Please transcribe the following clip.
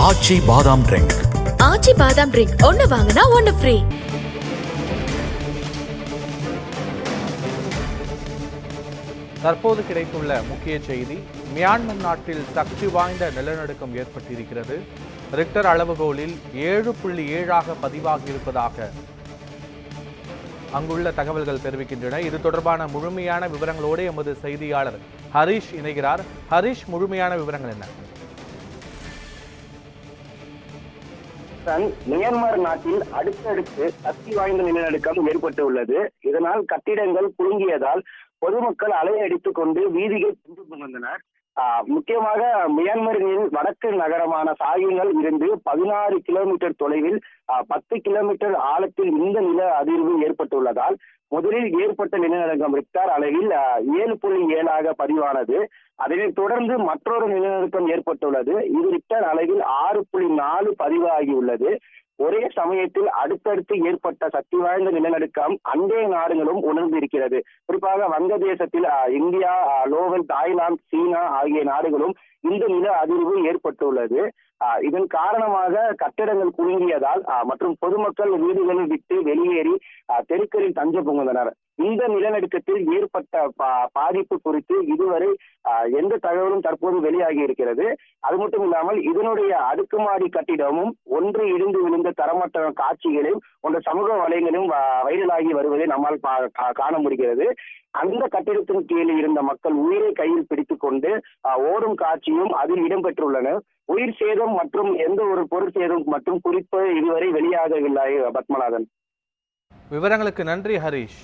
ஆச்சி பாதாம் ட்ரிங்க். ஆச்சி பாதாம் ட்ரிங்க் ஒன்னு வாங்கினா ஒன்னு ஃப்ரீ. தற்போது கிடைத்துள்ள முக்கிய செய்தி, மியான்மர் நாட்டில் சக்தி வாய்ந்த நிலநடுக்கம் ஏற்பட்டிருக்கிறது. ரிக்டர் அளவுகோலில் 7.7 பதிவாகியிருப்பதாக அங்குள்ள தகவல்கள் தெரிவிக்கின்றன. இது தொடர்பான முழுமையான விவரங்களோடு எமது செய்தியாளர் ஹரிஷ் இணைகிறார். ஹரிஷ், முழுமையான விவரங்கள் என்ன? மியான்மர் நாட்டில் அடுத்தடுத்து சக்தி வாய்ந்த நிலநடுக்கம் ஏற்பட்டுள்ளது. இதனால் கட்டிடங்கள் குலுங்கியதால் பொதுமக்கள் அலையடித்துக் கொண்டு வீதிகள் சென்று வந்தனர். முக்கியமாக மியான்மரின் வடக்கு நகரமான சாகிங்கில் இருந்து 16 கிலோமீட்டர் தொலைவில் 10 கிலோமீட்டர் ஆழத்தில் இந்த நில அதிர்வு ஏற்பட்டுள்ளதால் முதலில் ஏற்பட்ட நிலநடுக்கம் ரிக்டர் அளவில் 7.7 பதிவானது. அதனைத் தொடர்ந்து மற்றொரு நிலநடுக்கம் ஏற்பட்டுள்ளது. இது ரிக்டர் அளவில் 6.4 பதிவாகியுள்ளது. ஒரே சமயத்தில் அடுத்தடுத்து ஏற்பட்ட சக்தி வாய்ந்த நிலநடுக்கம் அண்டைய நாடுகளும் உணர்ந்திருக்கிறது. குறிப்பாக வங்கதேசத்தில் இந்தியா, லோவல், தாய்லாந்து, சீனா ஆகிய நாடுகளும் இந்த நில அதிர்வு ஏற்பட்டுள்ளது. இதன் காரணமாக கட்டிடங்கள் குலுங்கியதால் மற்றும் பொதுமக்கள் வீடுகளில் விட்டு வெளியேறி தெருக்களில் தஞ்சம் புகுந்தனர். இந்த நிலநடுக்கத்தில் ஏற்பட்ட பாதிப்பு குறித்து இதுவரை எந்த தகவலும் தற்போது வெளியாகி இருக்கிறது. அது மட்டும் இல்லாமல் இதனுடைய அடுக்குமாடி கட்டிடமும் ஒன்று இடிந்து விழுந்த தரமற்ற காட்சிகளையும் ஒன்ற சமூக வலைகளும் வைரலாகி வருவதை நம்மால் காண முடிகிறது. அந்த கட்டிடத்தின் கீழே இருந்த மக்கள் உயிரை கையில் பிடித்துக் கொண்டு ஓடும் காட்சியும் அதில் இடம்பெற்றுள்ளன. உயிர் சேதம் மற்றும் எந்த ஒரு பொருள் சேதம் மற்றும் குறிப்பு இதுவரை வெளியாகவில்லை. பத்மநாதன், விவரங்களுக்கு நன்றி ஹரிஷ்.